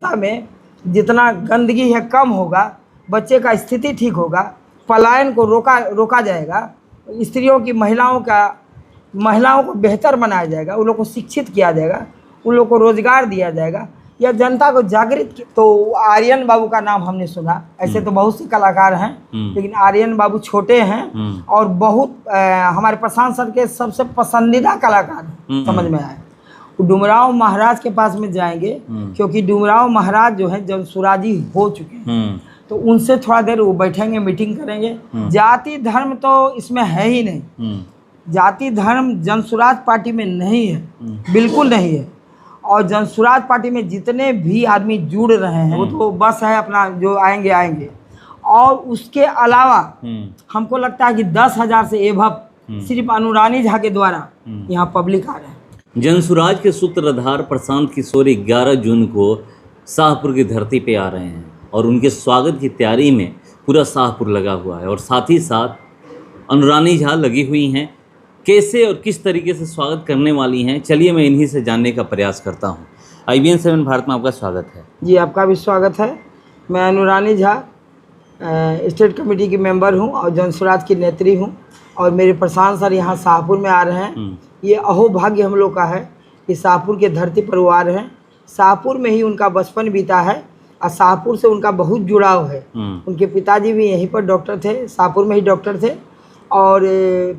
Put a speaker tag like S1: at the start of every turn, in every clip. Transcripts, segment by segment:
S1: में जितना गंदगी है कम होगा, बच्चे का स्थिति ठीक होगा, पलायन को रोका जाएगा, स्त्रियों की महिलाओं को बेहतर बनाया जाएगा, उन लोगों को शिक्षित किया जाएगा, उन लोगों को रोजगार दिया जाएगा, या जनता को जागृत। तो आर्यन बाबू का नाम हमने सुना, ऐसे तो बहुत से कलाकार हैं, लेकिन आर्यन बाबू छोटे हैं और बहुत हमारे प्रशांत सर के सबसे पसंदीदा कलाकार हैं, समझ में आए। डुमराव महाराज के पास में जाएंगे, क्योंकि डुमराव महाराज जो है जनसुराजी हो चुके हैं, तो उनसे थोड़ा देर वो बैठेंगे, मीटिंग करेंगे। जाति धर्म तो इसमें है ही नहीं, जाति धर्म जनसुराज पार्टी में नहीं है, बिल्कुल नहीं है। और जनसुराज पार्टी में जितने भी आदमी जुड़ रहे हैं वो तो बस है अपना जो आएंगे। और उसके अलावा हमको लगता है कि 10,000 से एभव सिर्फ अनुरानी झा के द्वारा यहाँ पब्लिक आ रहे हैं।
S2: जनसुराज के सूत्रधार प्रशांत किशोर 11 जून को शाहपुर की धरती पे आ रहे हैं और उनके स्वागत की तैयारी में पूरा शाहपुर लगा हुआ है और साथ ही साथ अनुरानी झा लगी हुई हैं। कैसे और किस तरीके से स्वागत करने वाली हैं, चलिए मैं इन्हीं से जानने का प्रयास करता हूं। IBN 7 भारत में आपका स्वागत है।
S1: जी, आपका भी स्वागत है। मैं अनुरानी झा स्टेट कमेटी की मेंबर हूं और जनसुराज की नेत्री हूं, और मेरे प्रशांत सर यहाँ शाहपुर में आ रहे हैं। ये अहोभाग्य हम लोग का है कि शाहपुर के धरती पर वो आ रहे हैं। शाहपुर में ही उनका बचपन बीता है और शाहपुर से उनका बहुत जुड़ाव है। उनके पिताजी भी यहीं पर डॉक्टर थे, शाहपुर में ही डॉक्टर थे। और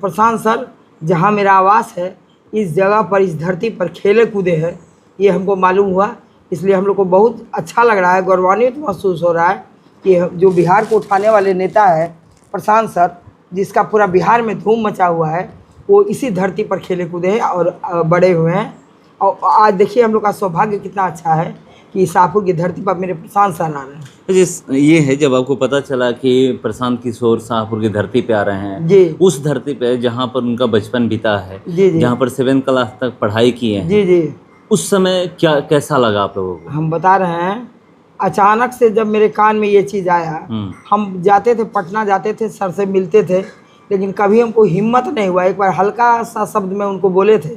S1: प्रशांत सर जहाँ मेरा आवास है, इस जगह पर, इस धरती पर खेले कूदे हैं, ये हमको मालूम हुआ। इसलिए हम लोग को बहुत अच्छा लग रहा है, गौरवान्वित महसूस हो रहा है कि जो बिहार को उठाने वाले नेता है प्रशांत सर, जिसका पूरा बिहार में धूम मचा हुआ है, वो इसी धरती पर खेले कूदे हैं और बड़े हुए हैं। और आज देखिए हम लोग का सौभाग्य कितना अच्छा है कि शाहपुर की धरती पर मेरे प्रशांत सर आ रहे हैं।
S2: ये है जब आपको पता चला कि प्रशांत किशोर शाहपुर की धरती पे आ रहे हैं
S1: जी,
S2: उस धरती पे जहाँ पर उनका बचपन बीता है,
S1: जी जी,
S2: जहाँ पर 7th क्लास तक पढ़ाई की है,
S1: जी जी,
S2: उस समय कैसा लगा आप लोगों को?
S1: हम बता रहे हैं, अचानक से जब मेरे कान में ये चीज़ आया, हम जाते थे पटना, जाते थे सर से मिलते थे, लेकिन कभी हमको हिम्मत नहीं हुआ। एक बार हल्का सा शब्द में उनको बोले थे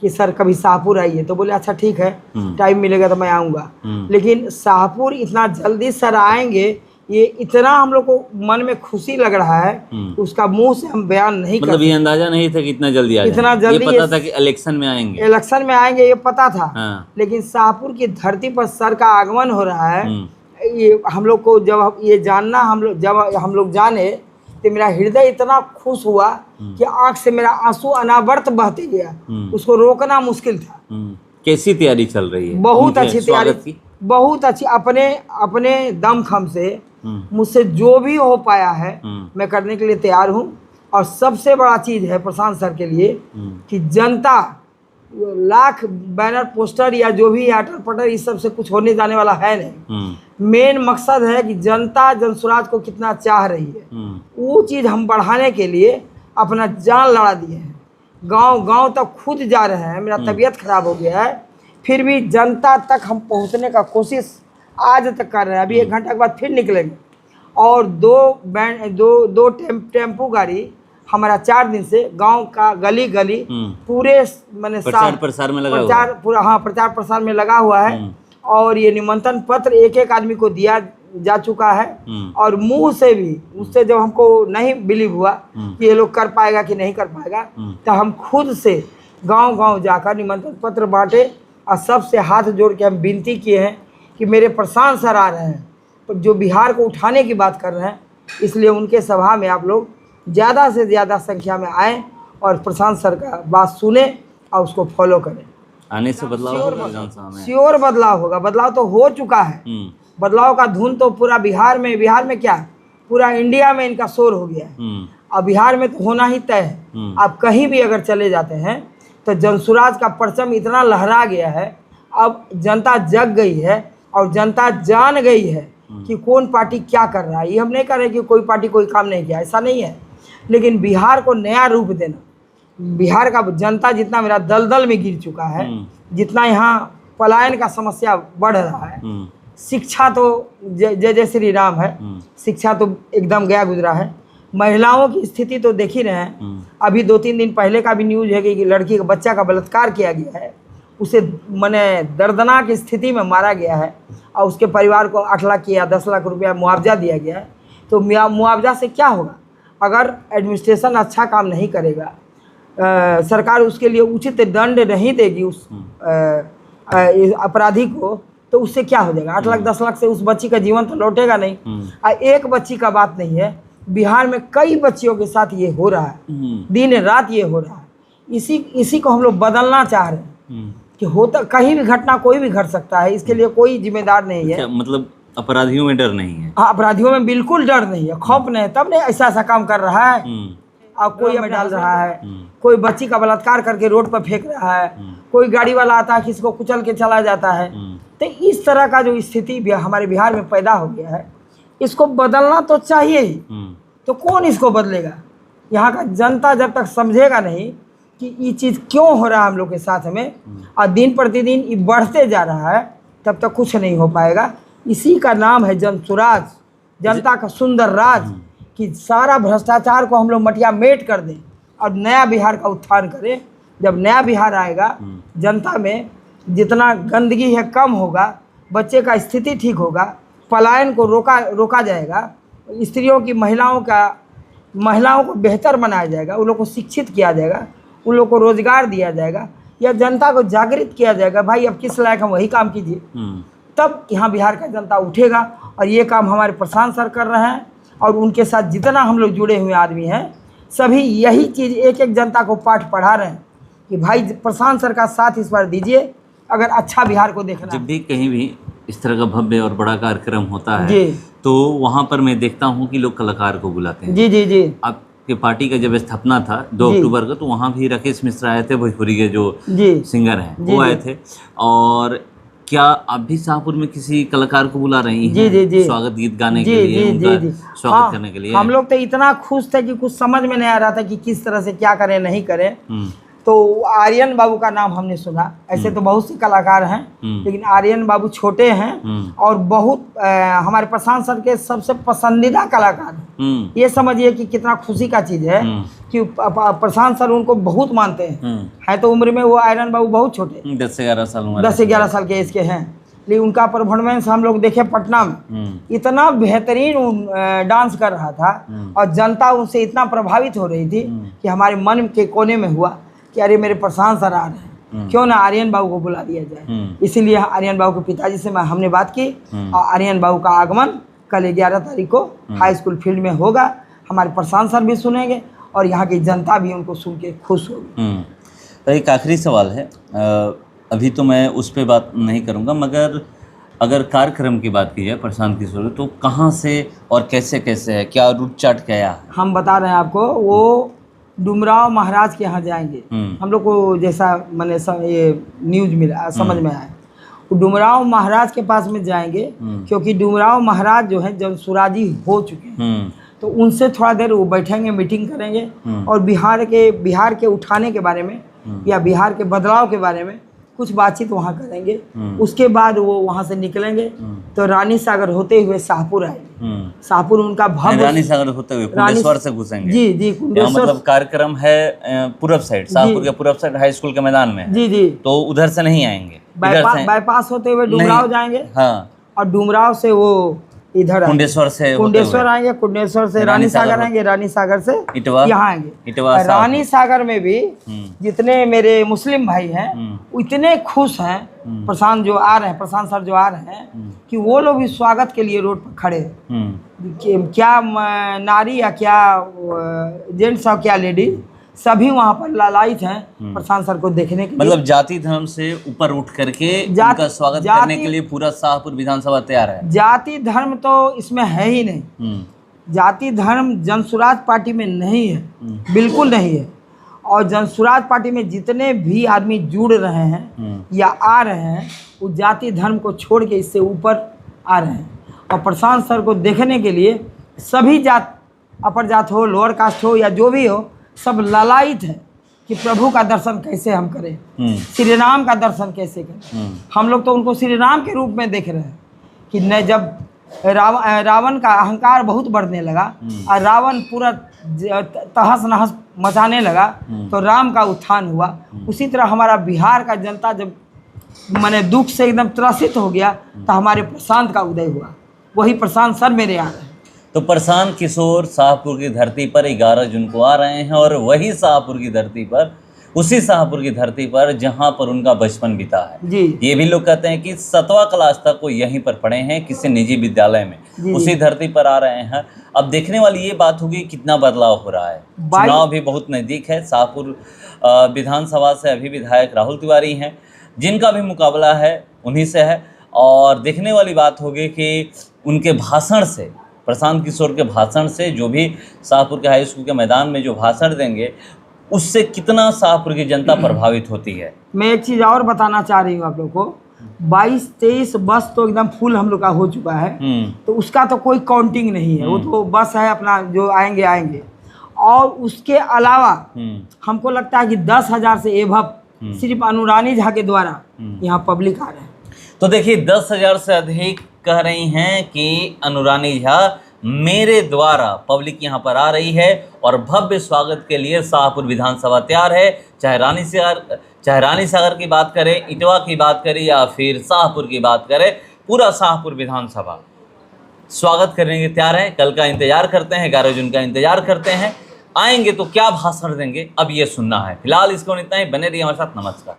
S1: कि सर कभी शाहपुर आइए, तो बोले अच्छा ठीक है, टाइम मिलेगा तो मैं आऊँगा। लेकिन शाहपुर इतना जल्दी सर आएंगे, ये इतना हम लोग को मन में खुशी लग रहा है, उसका मुंह से हम बयान नहीं कर सकते।
S2: मतलब ये अंदाजा नहीं था कि इतना जल्दी आ
S1: इतना जल्दी,
S2: ये पता था कि इलेक्शन में आएंगे,
S1: ये पता था। लेकिन शाहपुर की धरती पर सर का आगमन हो रहा है, ये हम लोग को जब ये जानना, जब हम लोग जाने तो मेरा हृदय इतना खुश हुआ कि आंख से मेरा आंसू अनावर्त बहते गया, उसको रोकना मुश्किल था।
S2: कैसी तैयारी चल रही है?
S1: बहुत अच्छी तैयारी, बहुत अच्छी। अपने दमखम से मुझसे जो भी हो पाया है मैं करने के लिए तैयार हूँ। और सबसे बड़ा चीज़ है प्रशांत सर के लिए कि जनता, लाख बैनर पोस्टर या जो भी अटर पटर, इस सब से कुछ होने जाने वाला है नहीं। मेन मकसद है कि जनता जनसुराज को कितना चाह रही है, वो चीज़ हम बढ़ाने के लिए अपना जान लड़ा दिए हैं। गांव तक खुद जा रहे हैं। मेरा तबीयत खराब हो गया है, फिर भी जनता तक हम पहुंचने का कोशिश आज तक कर रहे हैं। अभी 1 घंटा के बाद फिर निकलेंगे। और दो टेम्पू गाड़ी हमारा 4 दिन से गांव का गली पूरे मैंने
S2: प्रचार प्रसार में लगा हुआ है।
S1: प्रचार प्रसार में लगा हुआ है। और ये निमंत्रण पत्र एक आदमी को दिया जा चुका है। और मुंह से भी, उससे जब हमको नहीं बिलीव हुआ कि ये लोग कर पाएगा कि नहीं कर पाएगा, तो हम खुद से गांव जाकर निमंत्रण पत्र बांटे और सबसे हाथ जोड़ के हम विनती किए हैं कि मेरे प्रशांत सर आ रहे हैं, तो जो बिहार को उठाने की बात कर रहे हैं, इसलिए उनके सभा में आप लोग ज़्यादा से ज़्यादा संख्या में आएँ और प्रशांत सर का बात सुने और उसको फॉलो करें।
S2: आने से बदलाव
S1: श्योर बदलाव होगा। बदलाव तो हो चुका है। बदलाव का धुन तो पूरा बिहार में क्या, पूरा इंडिया में इनका शोर हो गया है। अब बिहार में तो होना ही तय है। आप कहीं भी अगर चले जाते हैं तो जनसुराज का परचम इतना लहरा गया है। अब जनता जग गई है और जनता जान गई है कि कौन पार्टी क्या कर रहा है। ये हम नहीं कर रहे कि कोई पार्टी कोई काम नहीं किया, ऐसा नहीं है। लेकिन बिहार को नया रूप देना, बिहार का जनता जितना मेरा दलदल में गिर चुका है, जितना यहाँ पलायन का समस्या बढ़ रहा है, शिक्षा तो जय श्री राम है, शिक्षा तो एकदम गया गुजरा है। महिलाओं की स्थिति तो देख ही रहे हैं। अभी 2-3 दिन पहले का भी न्यूज़ है कि लड़की का बच्चा का बलात्कार किया गया है उसे माने दर्दनाक स्थिति में मारा गया है और उसके परिवार को 8 लाख या 10 लाख रुपया मुआवजा दिया गया है। तो मुआवजा से क्या होगा? अगर एडमिनिस्ट्रेशन अच्छा काम नहीं करेगा, सरकार उसके लिए उचित दंड नहीं देगी उस अपराधी को, तो उससे क्या हो जाएगा? 8 लाख 10 लाख से उस बच्ची का जीवन तो लौटेगा नहीं। एक बच्ची का बात नहीं है, बिहार में कई बच्चियों के साथ ये हो रहा है, दिन रात ये हो रहा है। इसी को हम लोग बदलना चाह रहे हैं कि होता कहीं भी घटना कोई भी घट सकता है, इसके लिए कोई जिम्मेदार नहीं है।
S2: मतलब अपराधियों में डर नहीं है?
S1: हाँ, अपराधियों में बिल्कुल डर नहीं है, खौफ नहीं है, तब नहीं ऐसा काम कर रहा है। और कोई में डाल रहा है, कोई बच्ची का बलात्कार करके रोड पर फेंक रहा है, कोई गाड़ी वाला आता है किसी को कुचल के चला जाता है। तो इस तरह का जो स्थिति हमारे बिहार में पैदा हो गया है, इसको बदलना तो चाहिए ही। तो कौन इसको बदलेगा? यहाँ का जनता जब तक समझेगा नहीं कि ये चीज़ क्यों हो रहा है हम लोग के साथ में, और दिन प्रतिदिन ये बढ़ते जा रहा है, तब तक कुछ नहीं हो पाएगा। इसी का नाम है जन सुराज, जनता का सुंदर राज, कि सारा भ्रष्टाचार को हम लोग मटिया मेट कर दें और नया बिहार का उत्थान करें। जब नया बिहार आएगा, जनता में जितना गंदगी है कम होगा, बच्चे का स्थिति ठीक होगा, पलायन को रोका जाएगा, स्त्रियों की महिलाओं को बेहतर बनाया जाएगा, उन लोग को शिक्षित किया जाएगा, उन लोग को रोजगार दिया जाएगा, या जनता को जागृत किया जाएगा, भाई अब किस लायक हम वही काम कीजिए। तब यहाँ बिहार का जनता उठेगा। और ये काम हमारे प्रशांत सर कर रहे हैं, और उनके साथ जितना हम लोग जुड़े हुए आदमी हैं, सभी यही चीज़ एक एक जनता को पाठ पढ़ा रहे हैं कि भाई प्रशांत सर का साथ इस बार दीजिए अगर अच्छा बिहार को देखना।
S2: जब भी कहीं भी इस तरह का भव्य और बड़ा कार्यक्रम होता है तो वहाँ पर मैं देखता हूँ कि लोग कलाकार को बुलाते हैं।
S1: जी।
S2: आपके पार्टी का जब स्थापना था 2 अक्टूबर को, तो वहाँ भी राकेश मिश्रा आए थे, भोजपुरी के जो सिंगर हैं वो आए थे। और क्या आप भी शाहपुर में किसी कलाकार को बुला रही हैं
S1: जी।
S2: स्वागत गीत गाने के लिए, उनका स्वागत करने के लिए?
S1: हम लोग तो इतना खुश थे कि कुछ समझ में नहीं आ रहा था कि किस तरह से क्या करें नहीं करें। तो आर्यन बाबू का नाम हमने सुना। ऐसे तो बहुत से कलाकार हैं, लेकिन आर्यन बाबू छोटे हैं और बहुत हमारे प्रशांत सर के सबसे पसंदीदा कलाकार हैं। ये समझिए कि कितना खुशी का चीज़ है कि प्रशांत सर उनको बहुत मानते हैं। तो उम्र में वो आर्यन बाबू बहुत छोटे,
S2: 10 से 11 साल उम्र,
S1: 10 से 11 साल के एज के हैं। लेकिन उनका परफॉर्मेंस हम लोग देखे पटना में, इतना बेहतरीन डांस कर रहा था और जनता उनसे इतना प्रभावित हो रही थी कि हमारे मन के कोने में हुआ कि अरे मेरे प्रशांत सर आ रहे हैं, क्यों ना आर्यन बाबू को बुला दिया जाए। इसीलिए आर्यन बाबू के पिताजी से हमने बात की और आर्यन बाबू का आगमन कल 11 तारीख को हाई स्कूल फील्ड में होगा। हमारे प्रशांत सर भी सुनेंगे और यहाँ की जनता भी उनको सुन के खुश होगी।
S2: तो एक आखिरी सवाल है, अभी तो मैं उस पर बात नहीं करूँगा, मगर अगर कार्यक्रम की बात की जाए प्रशांत किशोर, तो कहाँ से और कैसे कैसे है, क्या रूट चार्ट क्या है?
S1: हम बता रहे हैं आपको, वो डुमराव महाराज के यहाँ जाएंगे। हम लोग को जैसा मैंने ये न्यूज मिला समझ में आया, वो डुमराव महाराज के पास में जाएंगे, क्योंकि डुमराव महाराज जो है जब सुराजी हो चुके हैं, तो उनसे थोड़ा देर वो बैठेंगे, मीटिंग करेंगे और बिहार के उठाने के बारे में या बिहार के बदलाव के बारे में कुछ बातचीत वहाँ करेंगे। उसके बाद वो वहाँ से निकलेंगे तो रानी सागर होते हुए शाहपुर आएंगे। शाहपुर उनका भव्य,
S2: रानी सागर होते हुए कुंडेश्वर से घुसेंगे।
S1: जी कुंडेश्वर,
S2: मतलब कार्यक्रम है पूरब साइड, शाहपुर के पूरब साइड हाई स्कूल के मैदान में।
S1: जी
S2: तो उधर से नहीं आएंगे,
S1: बाईपास होते हुए डुमराव जाएंगे।
S2: हाँ,
S1: और डुमराव से वो इधर कुंडेश्वर आएंगे, कुंडेश्वर से रानी सागर आएंगे, रानी सागर से यहाँ आएंगे। रानी सागर में भी जितने मेरे मुस्लिम भाई हैं इतने खुश हैं प्रशांत सर जो आ रहे हैं कि वो लोग भी स्वागत के लिए रोड पर खड़े हैं। क्या नारी या क्या जेंट्स और क्या लेडीज, सभी वहाँ पर लालायित हैं प्रशांत सर को देखने के लिए।
S2: मतलब जाति धर्म से ऊपर उठ करके उनका स्वागत करने के लिए पूरा शाहपुर विधानसभा तैयार है।
S1: जाति धर्म तो इसमें है ही नहीं, जाति धर्म जनसुराज पार्टी में नहीं है, बिल्कुल नहीं है। और जनसुराज पार्टी में जितने भी आदमी जुड़ रहे हैं या आ रहे हैं, वो जाति धर्म को छोड़ के इससे ऊपर आ रहे हैं। और प्रशांत सर को देखने के लिए सभी जात, अपर जात हो, लोअर कास्ट हो या जो भी हो, सब लालायित है कि प्रभु का दर्शन कैसे हम करें, श्री राम का दर्शन कैसे करें। हम लोग तो उनको श्री राम के रूप में देख रहे हैं कि न जब रावण का अहंकार बहुत बढ़ने लगा और रावण पूरा तहस नहस मचाने लगा तो राम का उत्थान हुआ। उसी तरह हमारा बिहार का जनता जब मैंने दुख से एकदम त्रसित हो गया, तो हमारे प्रशांत का उदय हुआ। वही प्रशांत सर मेरे यहाँ रहे।
S2: तो प्रशांत किशोर शाहपुर की धरती पर 11 जून को आ रहे हैं, और वही शाहपुर की धरती पर, उसी शाहपुर की धरती पर जहां पर उनका बचपन बीता है।
S1: जी
S2: ये भी लोग कहते हैं कि 7वां क्लास तक वो यहीं पर पढ़े हैं, किसी निजी विद्यालय में,
S1: जी।
S2: उसी धरती पर आ रहे हैं। अब देखने वाली ये बात होगी कितना बदलाव हो रहा है। चुनाव भी बहुत नज़दीक है। शाहपुर विधानसभा से अभी विधायक राहुल तिवारी हैं, जिनका भी मुकाबला है उन्हीं से है। और देखने वाली बात होगी कि उनके भाषण से, प्रशांत किशोर के भाषण से, जो भी शाहपुर के हाई स्कूल के मैदान में जो भाषण देंगे, उससे कितना शाहपुर की जनता प्रभावित होती है।
S1: मैं एक चीज़ और बताना चाह रही हूँ आप लोग को। 22-23 बस तो एकदम फुल हम लोग का हो चुका है, तो उसका तो कोई काउंटिंग नहीं है। वो तो बस है अपना, जो आएंगे आएंगे। और उसके अलावा हमको लगता है कि 10,000 से एभव सिर्फ अनुरानी झा के द्वारा यहाँ पब्लिक आ रहे हैं।
S2: तो देखिए 10,000 से अधिक कह रही हैं कि अनुरानी झा मेरे द्वारा पब्लिक यहाँ पर आ रही है, और भव्य स्वागत के लिए शाहपुर विधानसभा तैयार है। चाहे रानी सागर की बात करें, इटवा की बात करें, या फिर शाहपुर की बात करें, पूरा शाहपुर विधानसभा स्वागत करने के तैयार है। कल का इंतजार करते हैं, 11 जून का इंतजार करते हैं। आएंगे तो क्या भाषण देंगे, अब ये सुनना है। फिलहाल इसको इतना ही। बने रहिए हमारे साथ। नमस्कार।